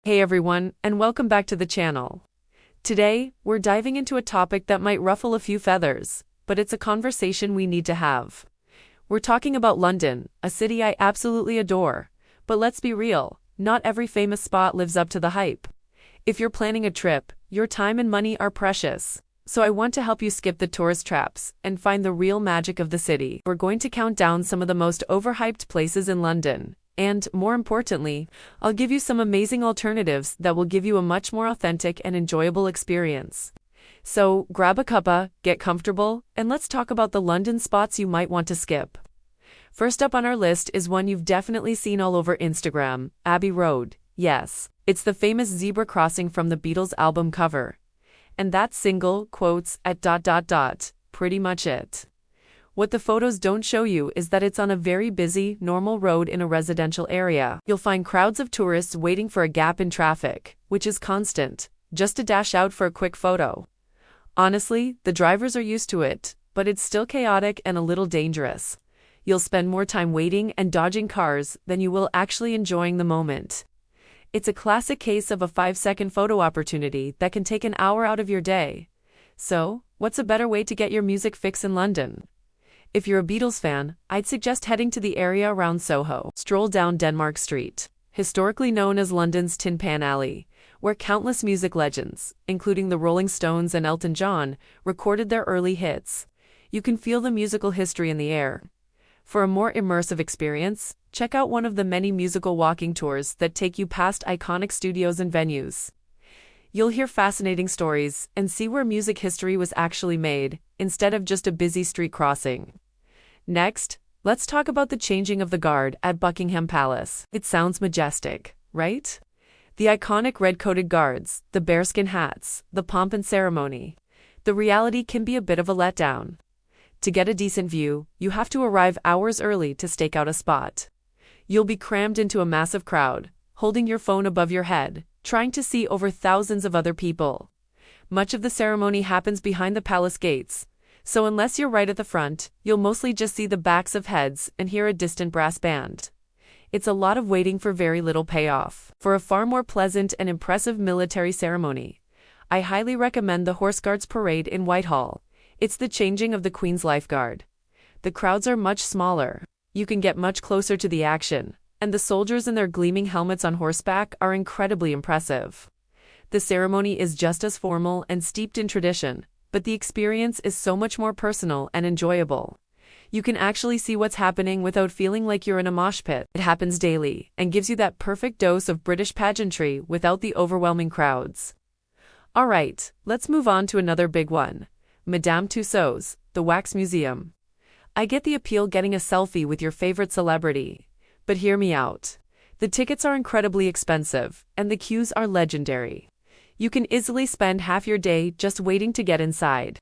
Hey everyone, and welcome back to the channel. Today, we're diving into a topic that might ruffle a few feathers, but it's a conversation we need to have. We're talking about London, a city I absolutely adore. But let's be real, not every famous spot lives up to the hype. If you're planning a trip, your time and money are precious. So I want to help you skip the tourist traps and find the real magic of the city. We're going to count down some of the most overhyped places in London. And, more importantly, I'll give you some amazing alternatives that will give you a much more authentic and enjoyable experience. So, grab a cuppa, get comfortable, and let's talk about the London spots you might want to skip. First up on our list is one you've definitely seen all over Instagram, Abbey Road. Yes, it's the famous zebra crossing from the Beatles album cover. And that single, quotes, at ... pretty much it. What the photos don't show you is that it's on a very busy, normal road in a residential area. You'll find crowds of tourists waiting for a gap in traffic, which is constant, just to dash out for a quick photo. Honestly, the drivers are used to it, but it's still chaotic and a little dangerous. You'll spend more time waiting and dodging cars than you will actually enjoying the moment. It's a classic case of a 5-second photo opportunity that can take an hour out of your day. So, what's a better way to get your music fix in London? If you're a Beatles fan, I'd suggest heading to the area around Soho. Stroll down Denmark Street, historically known as London's Tin Pan Alley, where countless music legends, including the Rolling Stones and Elton John, recorded their early hits. You can feel the musical history in the air. For a more immersive experience, check out one of the many musical walking tours that take you past iconic studios and venues. You'll hear fascinating stories and see where music history was actually made, instead of just a busy street crossing. Next, let's talk about the changing of the guard at Buckingham Palace. It sounds majestic, right? The iconic red-coated guards, the bearskin hats, the pomp and ceremony. The reality can be a bit of a letdown. To get a decent view, you have to arrive hours early to stake out a spot. You'll be crammed into a massive crowd, holding your phone above your head, trying to see over thousands of other people. Much of the ceremony happens behind the palace gates, so unless you're right at the front, you'll mostly just see the backs of heads and hear a distant brass band. It's a lot of waiting for very little payoff. For a far more pleasant and impressive military ceremony, I highly recommend the Horse Guards Parade in Whitehall. It's the changing of the Queen's Lifeguard. The crowds are much smaller. You can get much closer to the action, and the soldiers in their gleaming helmets on horseback are incredibly impressive. The ceremony is just as formal and steeped in tradition, but the experience is so much more personal and enjoyable. You can actually see what's happening without feeling like you're in a mosh pit. It happens daily and gives you that perfect dose of British pageantry without the overwhelming crowds. Alright, let's move on to another big one. Madame Tussauds, the Wax Museum. I get the appeal getting a selfie with your favorite celebrity. But hear me out. The tickets are incredibly expensive, and the queues are legendary. You can easily spend half your day just waiting to get inside.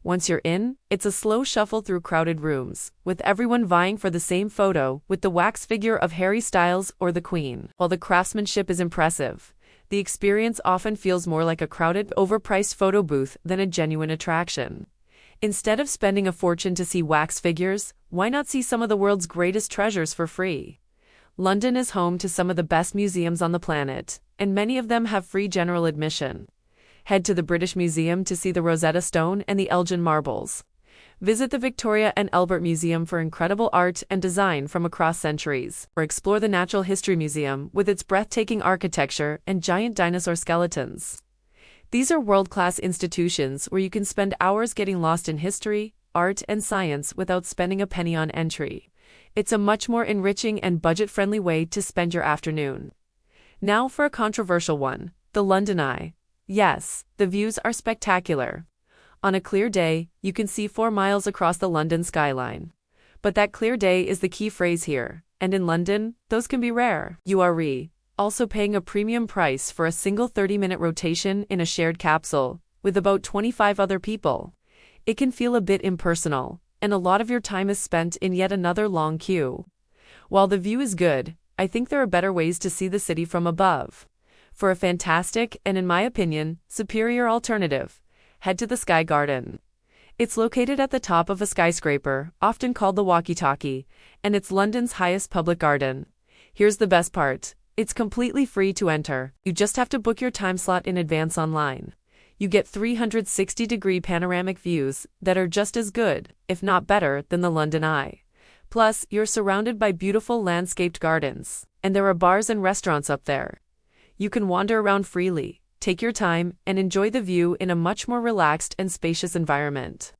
Once you're in, it's a slow shuffle through crowded rooms, with everyone vying for the same photo with the wax figure of Harry Styles or the Queen. While the craftsmanship is impressive, the experience often feels more like a crowded, overpriced photo booth than a genuine attraction. Instead of spending a fortune to see wax figures, why not see some of the world's greatest treasures for free? London is home to some of the best museums on the planet, and many of them have free general admission. Head to the British Museum to see the Rosetta Stone and the Elgin Marbles. Visit the Victoria and Albert Museum for incredible art and design from across centuries, or explore the Natural History Museum with its breathtaking architecture and giant dinosaur skeletons. These are world-class institutions where you can spend hours getting lost in history, art, and science without spending a penny on entry. It's a much more enriching and budget-friendly way to spend your afternoon. Now for a controversial one, the London Eye. Yes, the views are spectacular. On a clear day, you can see 4 miles across the London skyline. But that clear day is the key phrase here, and in London, those can be rare. You are also paying a premium price for a single 30-minute rotation in a shared capsule, with about 25 other people. It can feel a bit impersonal, and a lot of your time is spent in yet another long queue. While the view is good, I think there are better ways to see the city from above. For a fantastic, and in my opinion, superior alternative, head to the Sky Garden. It's located at the top of a skyscraper, often called the walkie-talkie, and it's London's highest public garden. Here's the best part. It's completely free to enter. You just have to book your time slot in advance online. You get 360-degree panoramic views that are just as good, if not better, than the London Eye. Plus, you're surrounded by beautiful landscaped gardens, and there are bars and restaurants up there. You can wander around freely, take your time, and enjoy the view in a much more relaxed and spacious environment.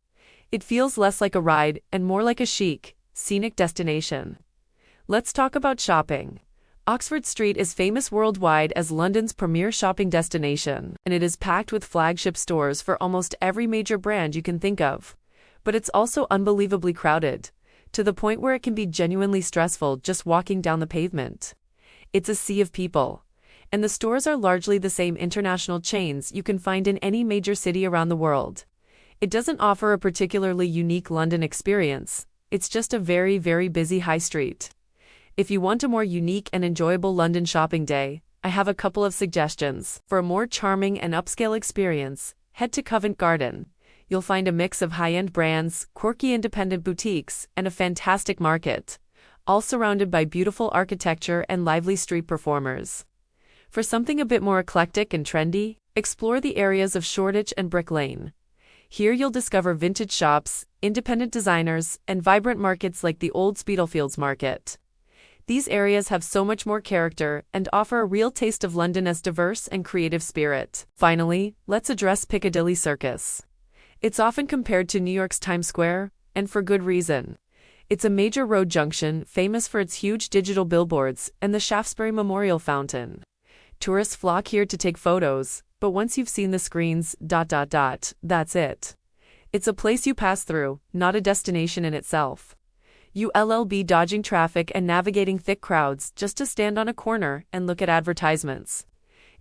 It feels less like a ride and more like a chic, scenic destination. Let's talk about shopping. Oxford Street is famous worldwide as London's premier shopping destination, and it is packed with flagship stores for almost every major brand you can think of. But it's also unbelievably crowded, to the point where it can be genuinely stressful just walking down the pavement. It's a sea of people, and the stores are largely the same international chains you can find in any major city around the world. It doesn't offer a particularly unique London experience, it's just a very, very busy high street. If you want a more unique and enjoyable London shopping day, I have a couple of suggestions. For a more charming and upscale experience, head to Covent Garden. You'll find a mix of high-end brands, quirky independent boutiques, and a fantastic market, all surrounded by beautiful architecture and lively street performers. For something a bit more eclectic and trendy, explore the areas of Shoreditch and Brick Lane. Here you'll discover vintage shops, independent designers, and vibrant markets like the Old Spitalfields Market. These areas have so much more character and offer a real taste of London's diverse and creative spirit. Finally, let's address Piccadilly Circus. It's often compared to New York's Times Square, and for good reason. It's a major road junction famous for its huge digital billboards and the Shaftesbury Memorial Fountain. Tourists flock here to take photos, but once you've seen the screens, that's it. It's a place you pass through, not a destination in itself. You'll be dodging traffic and navigating thick crowds just to stand on a corner and look at advertisements.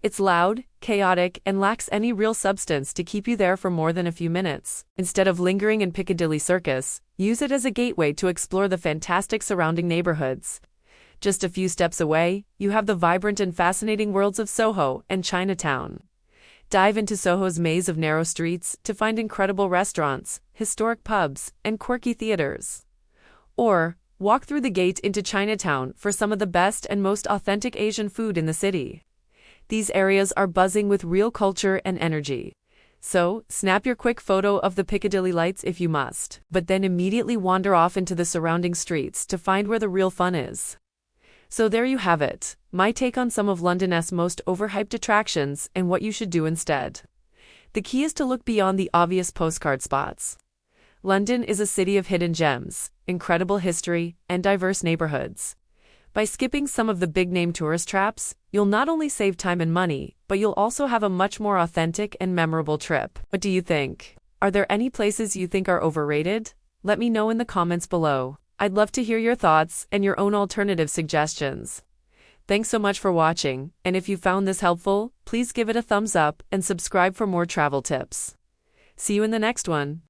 It's loud, chaotic, and lacks any real substance to keep you there for more than a few minutes. Instead of lingering in Piccadilly Circus, use it as a gateway to explore the fantastic surrounding neighborhoods. Just a few steps away, you have the vibrant and fascinating worlds of Soho and Chinatown. Dive into Soho's maze of narrow streets to find incredible restaurants, historic pubs, and quirky theaters. Or, walk through the gate into Chinatown for some of the best and most authentic Asian food in the city. These areas are buzzing with real culture and energy. So, snap your quick photo of the Piccadilly lights if you must, but then immediately wander off into the surrounding streets to find where the real fun is. So there you have it, my take on some of London's most overhyped attractions and what you should do instead. The key is to look beyond the obvious postcard spots. London is a city of hidden gems, incredible history, and diverse neighborhoods. By skipping some of the big-name tourist traps, you'll not only save time and money, but you'll also have a much more authentic and memorable trip. What do you think? Are there any places you think are overrated? Let me know in the comments below. I'd love to hear your thoughts and your own alternative suggestions. Thanks so much for watching, and if you found this helpful, please give it a thumbs up and subscribe for more travel tips. See you in the next one.